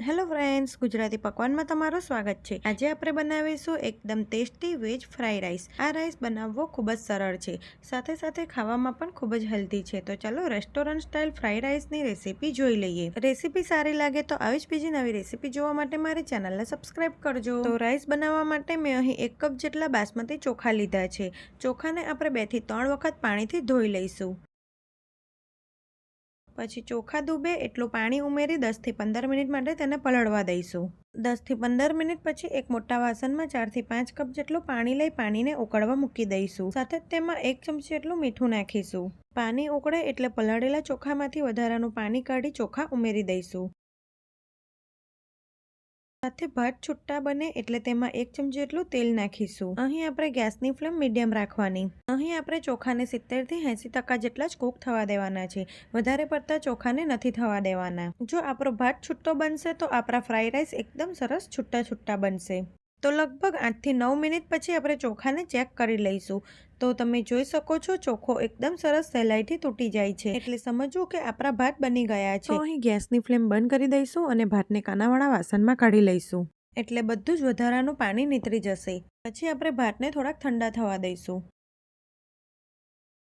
Hello friends, Gujarati પકવાનમાં તમારું સ્વાગત છે। આજે આપણે બનાવીશું એકદમ ટેસ્ટી વેજ ફ્રાઈ રાઈસ। આ રાઈસ બનાવવો ખૂબ જ સરળ છે, સાથે સાથે ખાવામાં પણ ખૂબ જ હેલ્ધી છે। તો ચાલો રેસ્ટોરન્ટ સ્ટાઇલ ફ્રાઈ રાઈસની રેસીપી જોઈ લઈએ। રેસીપી સારી લાગે તો આવી જ બીજી નવી રેસીપી જોવા માટે મારી ચેનલને સબસ્ક્રાઇબ કરજો। તો રાઈસ બનાવવા માટે મેં અહીં 1 કપ જેટલા બાસમતી ચોખા લીધા છે। ચોખાને આપણે 2 થી 3 વખત પાણીથી ધોઈ લઈશું। પછી ચોખા ડૂબે એટલું પાણી ઉમેરી 10 થી 15 મિનિટ માટે તેને પલળવા દઈશું। 10 થી 15 મિનિટ પછી એક મોટા વાસણમાં 4 થી 5 કપ જેટલું પાણી લઈ પાણીને ઉકળવા મૂકી દઈશું। સાથે જ તેમાં 1 ચમચી જેટલું મીઠું નાખીશું। પાણી ઉકળે એટલે પલાળેલા ચોખામાંથી વધારાનું પાણી કાઢી ચોખા ઉમેરી દઈશું। સાથે ભાત છૂટા બને એટલે તેમાં 1 ચમચી જેટલું તેલ નાખીશું। અહીં આપણે ગેસની ફ્લેમ મીડિયમ રાખવાની। અહીં આપણે ચોખાને 70 થી 80% જેટલા જ કૂક થવા દેવાના છે, વધારે પડતા ચોખાને નથી થવા દેવાના। જો આપણો ભાત છૂટો બનશે તો આપણા ફ્રાઈ રાઈસ એકદમ સરસ છૂટા બનશે। તો લગભગ 8 થી 9 મિનિટ પછી આપણે ચોખાને ચેક કરી લઈશું। તો તમે જોઈ શકો છો ચોખો એકદમ સરસ સહેલાઈથી તૂટી જાય છે, એટલે સમજવું કે આપણા ભાત બની ગયા છે। તો અહીં ગેસની ફ્લેમ બંધ કરી દઈશું અને ભાતને કાનાવાળા વાસણમાં કાઢી લઈશું, એટલે બધું જ વધારાનું પાણી નીતરી જશે। પછી આપણે ભાતને થોડાક ઠંડા થવા દઈશું।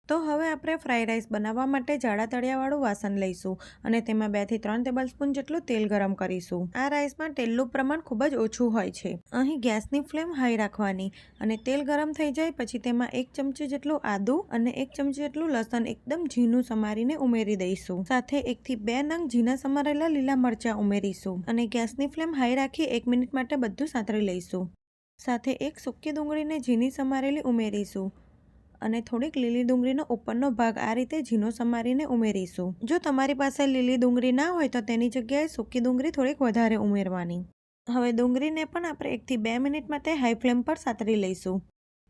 તો હવે આપણે ફ્રાઈ રાઈસ બનાવવા માટે જાડા તળિયાવાળું વાસણ લઈશું અને તેમાં 2 થી 3 ટેબલસ્પૂન જેટલું તેલ ગરમ કરીશું। આ રાઈસમાં તેલનું પ્રમાણ ખૂબ જ ઓછું હોય છે। અહીં ગેસની ફ્લેમ હાઈ રાખવાની અને તેલ ગરમ થઈ જાય પછી તેમાં 1 ચમચી જેટલું આદું અને 1 ચમચી જેટલું લસણ એકદમ ઝીણું સમારીને ઉમેરી દઈશું। સાથે 1 થી 2 નંગ ઝીણા સમારેલા લીલા મરચાં ઉમેરીશું અને ગેસની ફ્લેમ હાઈ રાખી 1 મિનિટ માટે બધું સાંતળી લઈશું। સાથે એક સૂકી ડુંગળીને ઝીણી સમારેલી ઉમેરીશું અને થોડીક લીલી ડુંગળીનો ઉપરનો ભાગ આ રીતે ઝીણો સમારીને ઉમેરીશું। જો તમારી પાસે લીલી ડુંગળી ના હોય તો તેની જગ્યાએ સૂકી ડુંગળી થોડીક વધારે ઉમેરવાની। હવે ડુંગળીને પણ આપણે 1 થી 2 મિનિટ માટે હાઈ ફ્લેમ પર સાતરી લઈશું।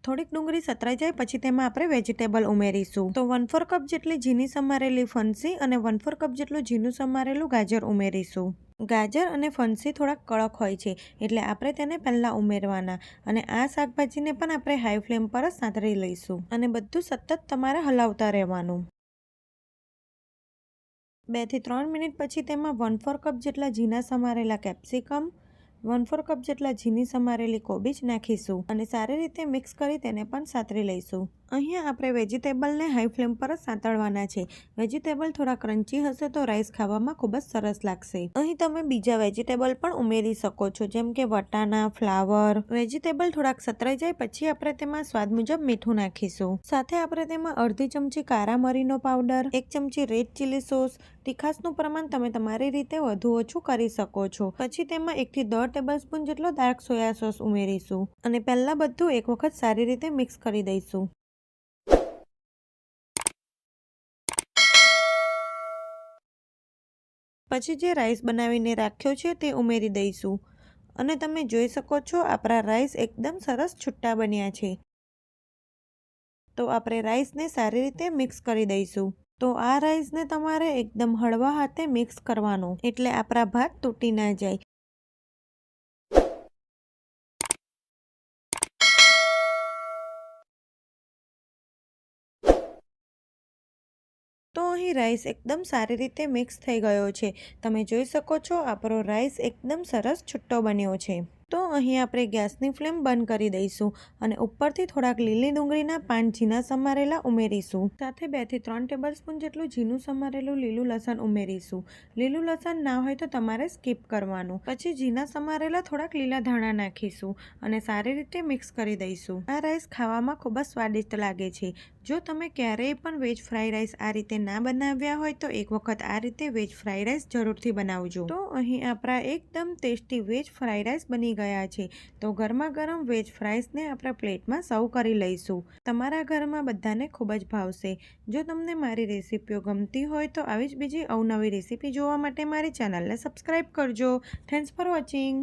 થોડીક ડુંગળી સતરાઈ જાય પછી તેમાં આપણે વેજીટેબલ ઉમેરીશું। તો 1/4 કપ જેટલી ઝીણી સમારેલી ફણસી અને 1/4 કપ જેટલું ઝીણું સમારેલું ગાજર ઉમેરીશું। ગાજર અને ફણસી થોડાક કડક હોય છે, એટલે આપણે તેને પહેલાં ઉમેરવાના અને આ શાકભાજીને પણ આપણે હાઈ ફ્લેમ પર જ સાંતળી લઈશું અને બધું સતત તમારે હલાવતા રહેવાનું। 2 થી 3 મિનિટ પછી તેમાં 1/4 કપ જેટલા ઝીણા સમારેલા કેપ્સિકમ, 1/4 કપ જેટલા ઝીણી સમારેલી કોબીજ નાખીશું અને સારી રીતે મિક્સ કરી તેને પણ સાતરી લઈશું। અહીંયા આપણે વેજીટેબલને હાઈ ફ્લેમ પર જ સાંતળવાના છે। વેજીટેબલ થોડા ક્રન્ચી હશે તો રાઈસ ખાવામાં ખૂબ જ સરસ લાગશે। અહીં તમે બીજા વેજીટેબલ પણ ઉમેરી શકો છો, જેમ કે વટાણા, ફ્લાવર। વેજીટેબલ થોડાક સતરાઈ જાય પછી આપણે તેમાં સ્વાદ મુજબ મીઠું નાખીશું। સાથે આપણે તેમાં અડધી ચમચી કારા મરીનો પાવડર, 1 ચમચી રેડ ચીલી સોસ, તીખાસનું પ્રમાણ તમે તમારી રીતે વધુ ઓછું કરી શકો છો। પછી તેમાં 1 થી 1.5 ટેબલસ્પૂન જેટલો ડાર્ક સોયા સોસ ઉમેરીશું અને પહેલા બધું એક વખત સારી રીતે મિક્સ કરી દઈશું। પછી જે રાઈસ બનાવીને રાખ્યો છે તે ઉમેરી દઈશું અને તમે જોઈ શકો છો આપણા રાઈસ એકદમ સરસ છૂટા બન્યા છે। તો આપણે રાઈસને સારી રીતે મિક્સ કરી દઈશું। તો આ રાઈસને તમારે એકદમ હળવા હાથે મિક્સ કરવાનો, એટલે આપણા ભાત તૂટી ના જાય। તો અહીં રાઈસ એકદમ સારી રીતે મિક્સ થઈ ગયો છે। તમે જોઈ શકો છો આપણો રાઈસ એકદમ સરસ છૂટો બન્યો છે। તો અહીં આપણે ગેસની ફ્લેમ બંધ કરી દઈશું અને ઉપરથી થોડાક લીલી ડુંગળીના પાન ઝીણા સમારેલા ઉમેરીશું। સાથે 2 થી 3 ટેબલસ્પૂન જેટલું ઝીણું સમારેલું લીલું લસણ ઉમેરીશું। લીલું લસણ ના હોય તો તમારે સ્કીપ કરવાનું। પછી ઝીણા સમારેલા થોડાક લીલા ધાણા નાખીશું અને સારી રીતે મિક્સ કરી દઈશું। આ રાઈસ ખાવામાં ખૂબ જ સ્વાદિષ્ટ લાગે છે। જો તમે ક્યારેય પણ વેજ ફ્રાઈ રાઈસ આ રીતે ના બનાવ્યા હોય તો એક વખત આ રીતે વેજ ફ્રાઈ રાઈસ જરૂરથી બનાવજો। તો અહીં આપણા એકદમ ટેસ્ટી વેજ ફ્રાઈ રાઈસ બની ગયા છે। તો ગરમા ગરમ વેજ ફ્રાઈસને આપણે પ્લેટમાં સર્વ કરી લઈશું। તમારા ઘરમાં બધાને ખૂબ જ ભાવશે। જો તમને મારી રેસીપીઓ ગમતી હોય તો આવી જ બીજી અવનવી રેસીપી જોવા માટે મારી ચેનલને સબસ્ક્રાઈબ કરજો। Thanks for watching.